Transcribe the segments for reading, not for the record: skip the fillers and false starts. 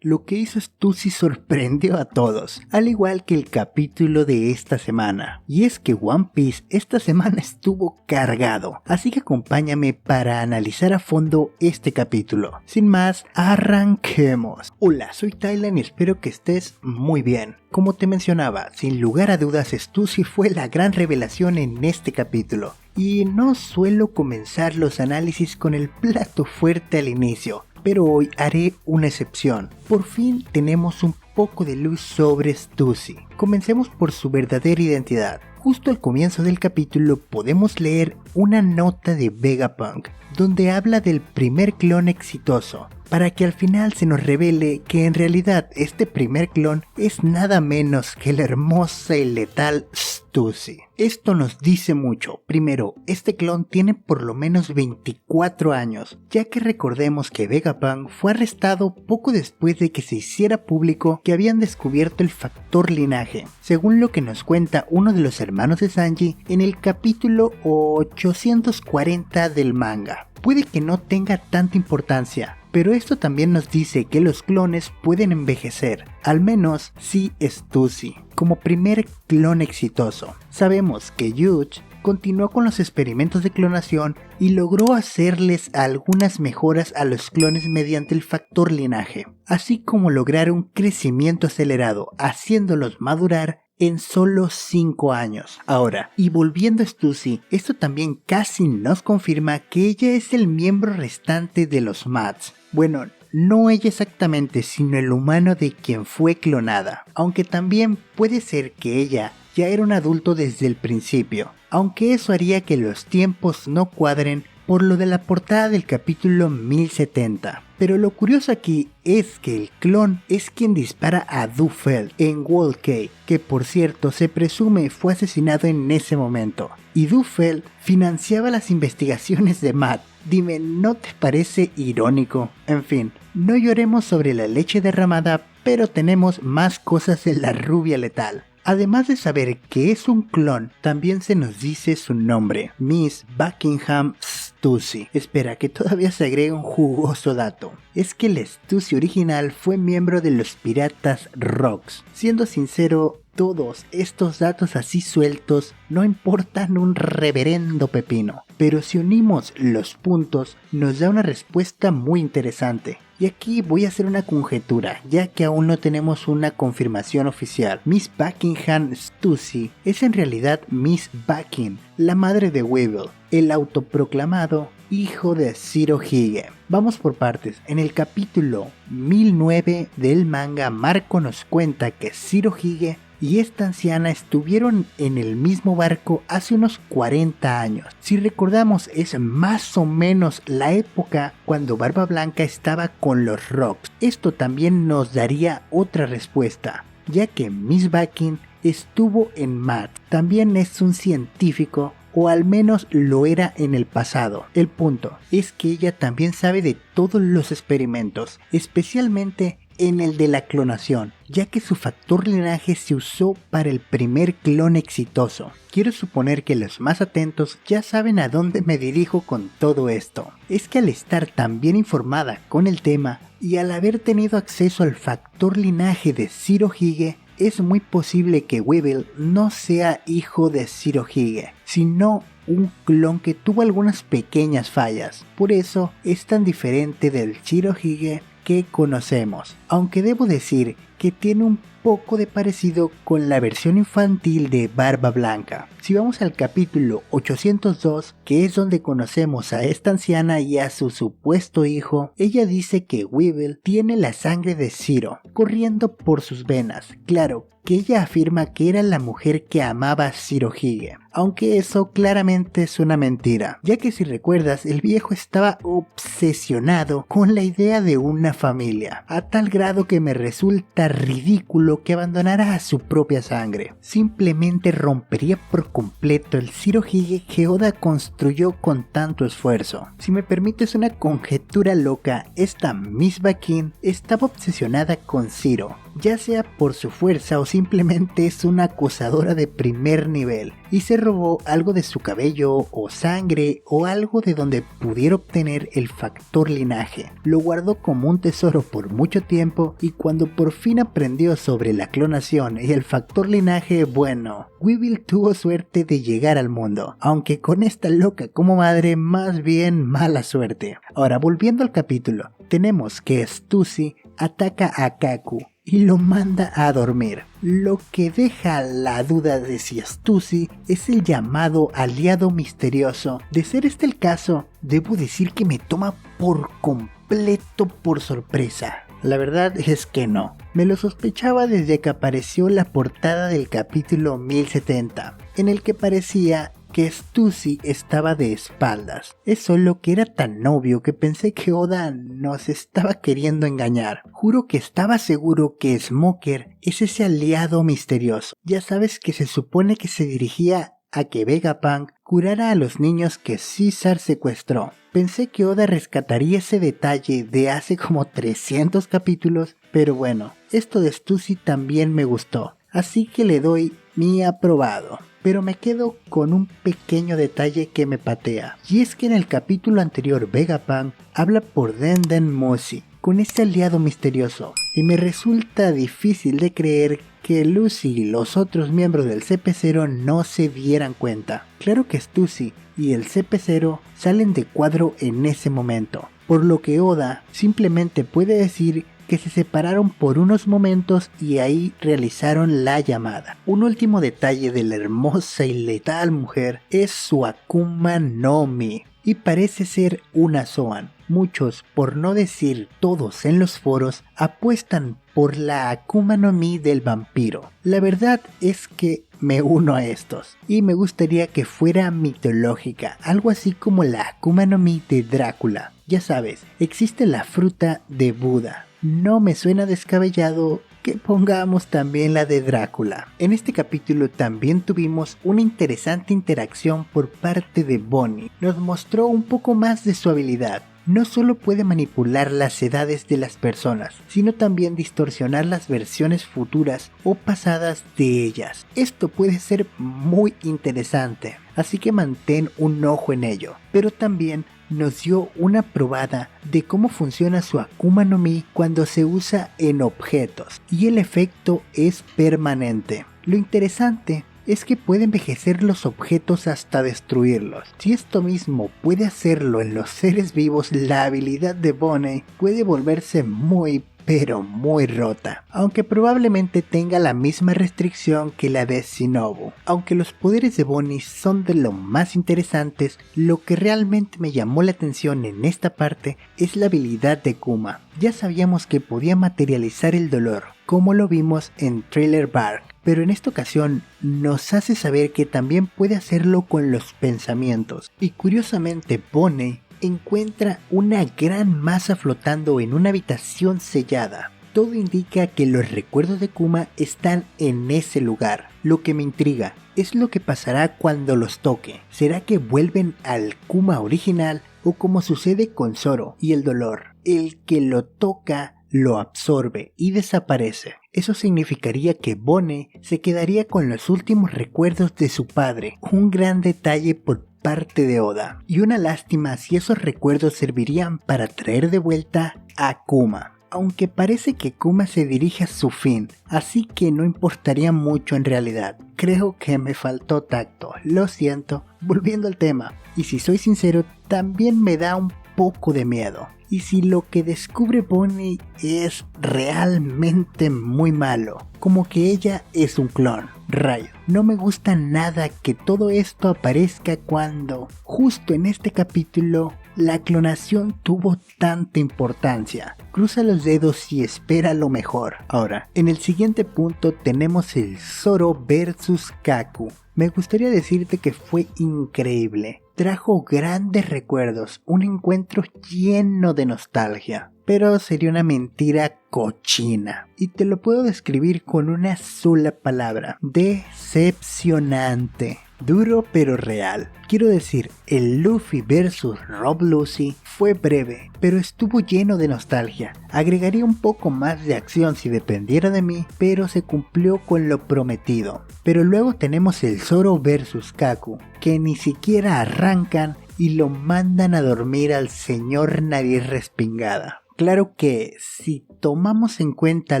lo que hizo Stussy sorprendió a todos, al igual que el capítulo de esta semana. Y es que One Piece esta semana estuvo cargado, así que acompáñame para analizar a fondo este capítulo. Sin más, arranquemos. Hola, soy Tylan y espero que estés muy bien. Como te mencionaba, sin lugar a dudas Stussy fue la gran revelación en este capítulo. Y no suelo comenzar los análisis con el plato fuerte al inicio, pero hoy haré una excepción. Por fin tenemos un poco de luz sobre Stussy. Comencemos por su verdadera identidad. Justo al comienzo del capítulo podemos leer una nota de Vegapunk, donde habla del primer clon exitoso, para que al final se nos revele que en realidad este primer clon es nada menos que la hermosa y letal Stussy. Esto nos dice mucho. Primero, este clon tiene por lo menos 24 años, ya que recordemos que Vegapunk fue arrestado poco después de que se hiciera público que habían descubierto el factor linaje, según lo que nos cuenta uno de los hermanos de Sanji en el capítulo 840 del manga. Puede que no tenga tanta importancia, pero esto también nos dice que los clones pueden envejecer, al menos si Stussy, como primer clon exitoso. Sabemos que Yuji continuó con los experimentos de clonación y logró hacerles algunas mejoras a los clones mediante el factor linaje, así como lograr un crecimiento acelerado, haciéndolos madurar en solo 5 años. Ahora, y volviendo a Stussy, esto también casi nos confirma que ella es el miembro restante de los Mats. Bueno, no ella exactamente, sino el humano de quien fue clonada, aunque también puede ser que ella ya era un adulto desde el principio, aunque eso haría que los tiempos no cuadren por lo de la portada del capítulo 1070. Pero lo curioso aquí es que el clon es quien dispara a Dufel en Whole Cake, que por cierto se presume fue asesinado en ese momento. Y Dufel financiaba las investigaciones de Matt. Dime, ¿no te parece irónico? En fin, no lloremos sobre la leche derramada, pero tenemos más cosas en la rubia letal. Además de saber que es un clon, también se nos dice su nombre, Miss Buckingham Stussy. Espera, que todavía se agrega un jugoso dato. Es que el Stussy original fue miembro de los piratas Rocks. Siendo sincero, todos estos datos así sueltos no importan un reverendo pepino. Pero si unimos los puntos, nos da una respuesta muy interesante. Y aquí voy a hacer una conjetura, ya que aún no tenemos una confirmación oficial. Miss Buckingham Stussy es en realidad Miss Bucking, la madre de Weevil, el autoproclamado hijo de Shirohige. Vamos por partes. En el capítulo 1009 del manga, Marco nos cuenta que Shirohige y esta anciana estuvieron en el mismo barco hace unos 40 años. Si recordamos, es más o menos la época cuando Barba Blanca estaba con los Rocks. Esto también nos daría otra respuesta, ya que Miss Bucking estuvo en Matt. También es un científico, o al menos lo era en el pasado. El punto es que ella también sabe de todos los experimentos, especialmente en el de la clonación, ya que su factor linaje se usó para el primer clon exitoso. Quiero suponer que los más atentos ya saben a dónde me dirijo con todo esto. Es que al estar tan bien informada con el tema y al haber tenido acceso al factor linaje de Shirohige, es muy posible que Weevil no sea hijo de Shirohige, sino un clon que tuvo algunas pequeñas fallas. Por eso es tan diferente del Shirohige que conocemos, aunque debo decir que tiene un poco de parecido con la versión infantil de Barba Blanca. Si vamos al capítulo 802, que es donde conocemos a esta anciana y a su supuesto hijo, ella dice que Weevil tiene la sangre de Zero corriendo por sus venas. Claro, que ella afirma que era la mujer que amaba a Shirohige, aunque eso claramente es una mentira, ya que si recuerdas, el viejo estaba obsesionado con la idea de una familia, a tal grado que me resulta ridículo que abandonara a su propia sangre. Simplemente rompería por completo el Shirohige que Oda construyó con tanto esfuerzo. Si me permites una conjetura loca, esta Miss Bucking estaba obsesionada con Zero, ya sea por su fuerza o simplemente es una acosadora de primer nivel. y se robó algo de su cabello o sangre o algo de donde pudiera obtener el factor linaje. Lo guardó como un tesoro por mucho tiempo y cuando por fin aprendió sobre la clonación y el factor linaje, bueno, Weevil tuvo suerte de llegar al mundo, aunque con esta loca como madre más bien mala suerte. Ahora volviendo al capítulo, tenemos que Stussy ataca a Kaku y lo manda a dormir, lo que deja la duda de si Stussy es el llamado aliado misterioso. De ser este el caso, debo decir que me toma por completo por sorpresa. La verdad es que no, me lo sospechaba desde que apareció la portada del capítulo 1070, en el que parecía que Stussy estaba de espaldas. Es solo que era tan obvio que pensé que Oda nos estaba queriendo engañar. Juro que estaba seguro que Smoker es ese aliado misterioso. Ya sabes que se supone que se dirigía a que Vegapunk curara a los niños que Caesar secuestró. Pensé que Oda rescataría ese detalle de hace como 300 capítulos, pero bueno, esto de Stussy también me gustó, así que le doy mi aprobado. Pero me quedo con un pequeño detalle que me patea, y es que en el capítulo anterior Vegapunk habla por Denden Mushi con ese aliado misterioso, y me resulta difícil de creer que Lucy y los otros miembros del CP0 no se dieran cuenta. Claro que Stussy y el CP0 salen de cuadro en ese momento, por lo que Oda simplemente puede decir que se separaron por unos momentos y ahí realizaron la llamada. Un último detalle de la hermosa y letal mujer es su Akuma no Mi, y parece ser una Zoan. Muchos, por no decir todos en los foros, apuestan por la Akuma no Mi del vampiro. La verdad es que me uno a estos, y me gustaría que fuera mitológica, algo así como la Akuma no Mi de Drácula. Ya sabes, existe la fruta de Buda. No me suena descabellado que pongamos también la de Drácula. En este capítulo también tuvimos una interesante interacción por parte de Bonnie. Nos mostró un poco más de su habilidad. No solo puede manipular las edades de las personas, sino también distorsionar las versiones futuras o pasadas de ellas. Esto puede ser muy interesante, así que mantén un ojo en ello. Pero también nos dio una probada de cómo funciona su Akuma no Mi cuando se usa en objetos, y el efecto es permanente. Lo interesante es que puede envejecer los objetos hasta destruirlos. Si esto mismo puede hacerlo en los seres vivos, la habilidad de Bonnie puede volverse muy pero muy rota, aunque probablemente tenga la misma restricción que la de Shinobu. Aunque los poderes de Bonnie son de lo más interesantes, lo que realmente me llamó la atención en esta parte es la habilidad de Kuma. Ya sabíamos que podía materializar el dolor, como lo vimos en Thriller Bark, pero en esta ocasión nos hace saber que también puede hacerlo con los pensamientos. Y curiosamente Bonnie encuentra una gran masa flotando en una habitación sellada. Todo indica que los recuerdos de Kuma están en ese lugar. Lo que me intriga es lo que pasará cuando los toque. ¿Será que vuelven al Kuma original o como sucede con Zoro y el dolor? El que lo toca lo absorbe y desaparece. Eso significaría que Bonnie se quedaría con los últimos recuerdos de su padre. Un gran detalle por parte de Oda, y una lástima si esos recuerdos servirían para traer de vuelta a Kuma. Aunque parece que Kuma se dirige a su fin, así que no importaría mucho en realidad. Creo que me faltó tacto, lo siento. Volviendo al tema, y si soy sincero, también me da un poco de miedo. Y si lo que descubre Bonnie es realmente muy malo, como que ella es un clon. Rayo, no me gusta nada que todo esto aparezca cuando, justo en este capítulo, la clonación tuvo tanta importancia. Cruza los dedos y espera lo mejor. Ahora, en el siguiente punto tenemos el Zoro vs Kaku. Me gustaría decirte que fue increíble. Trajo grandes recuerdos, un encuentro lleno de nostalgia. Pero sería una mentira cochina. Y te lo puedo describir con una sola palabra: decepcionante. Duro pero real. Quiero decir, el Luffy vs Rob Lucci fue breve, pero estuvo lleno de nostalgia. Agregaría un poco más de acción si dependiera de mí, pero se cumplió con lo prometido. Pero luego tenemos el Zoro vs Kaku, que ni siquiera arrancan y lo mandan a dormir al señor nariz respingada. Claro que si tomamos en cuenta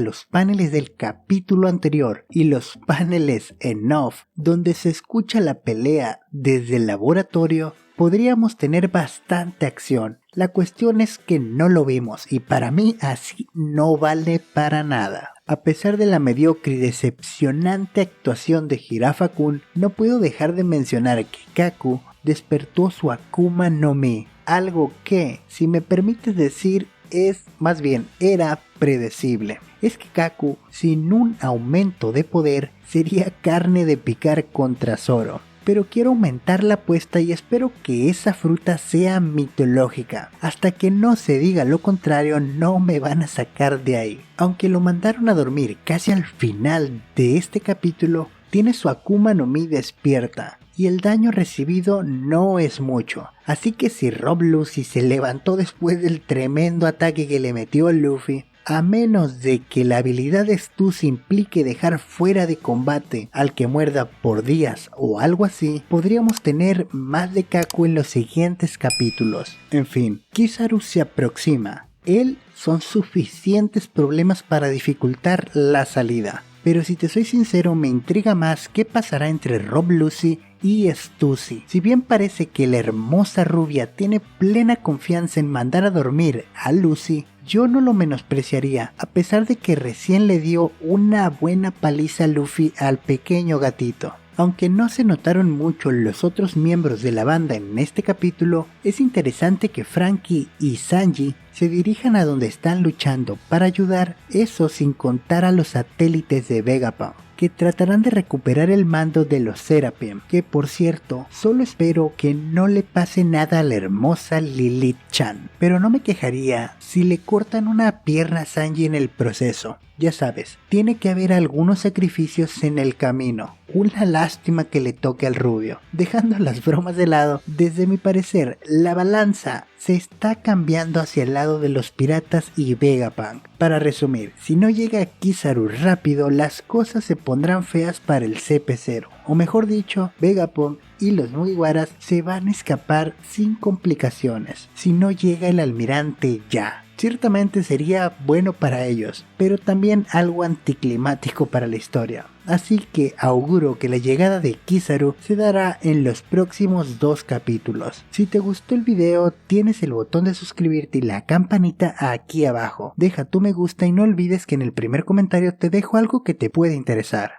los paneles del capítulo anterior y los paneles en off donde se escucha la pelea desde el laboratorio, podríamos tener bastante acción. La cuestión es que no lo vimos y para mí así no vale para nada. A pesar de la mediocre y decepcionante actuación de Jirafa-kun, no puedo dejar de mencionar que Kaku despertó su Akuma no Mi, algo que, si me permites decir, era predecible. Es que Kaku, sin un aumento de poder, sería carne de picar contra Zoro. Pero quiero aumentar la apuesta y espero que esa fruta sea mitológica. Hasta que no se diga lo contrario, no me van a sacar de ahí. Aunque lo mandaron a dormir casi al final de este capítulo, tiene su Akuma no Mi despierta. Y el daño recibido no es mucho, así que si Rob Lucci se levantó después del tremendo ataque que le metió a Luffy, a menos de que la habilidad de Stus implique dejar fuera de combate al que muerda por días o algo así, podríamos tener más de Kaku en los siguientes capítulos. En fin, Kizaru se aproxima, él son suficientes problemas para dificultar la salida. Pero si te soy sincero, me intriga más qué pasará entre Rob Lucci y Stussy. Si bien parece que la hermosa rubia tiene plena confianza en mandar a dormir a Lucy, yo no lo menospreciaría, a pesar de que recién le dio una buena paliza a Luffy al pequeño gatito. Aunque no se notaron mucho los otros miembros de la banda en este capítulo, es interesante que Franky y Sanji se dirijan a donde están luchando para ayudar, eso sin contar a los satélites de Vegapunk, que tratarán de recuperar el mando de los Seraphim, que por cierto, solo espero que no le pase nada a la hermosa Lilith-chan, pero no me quejaría si le cortan una pierna a Sanji en el proceso. Ya sabes, tiene que haber algunos sacrificios en el camino. Una lástima que le toque al rubio. Dejando las bromas de lado, desde mi parecer, la balanza se está cambiando hacia el lado de los piratas y Vegapunk. Para resumir, si no llega Kizaru rápido, las cosas se pondrán feas para el CP0. O mejor dicho, Vegapunk y los Mugiwaras se van a escapar sin complicaciones, si no llega el almirante ya. Ciertamente sería bueno para ellos, pero también algo anticlimático para la historia. Así que auguro que la llegada de Kizaru se dará en los próximos 2 capítulos. Si te gustó el video, tienes el botón de suscribirte y la campanita aquí abajo. Deja tu me gusta y no olvides que en el primer comentario te dejo algo que te puede interesar.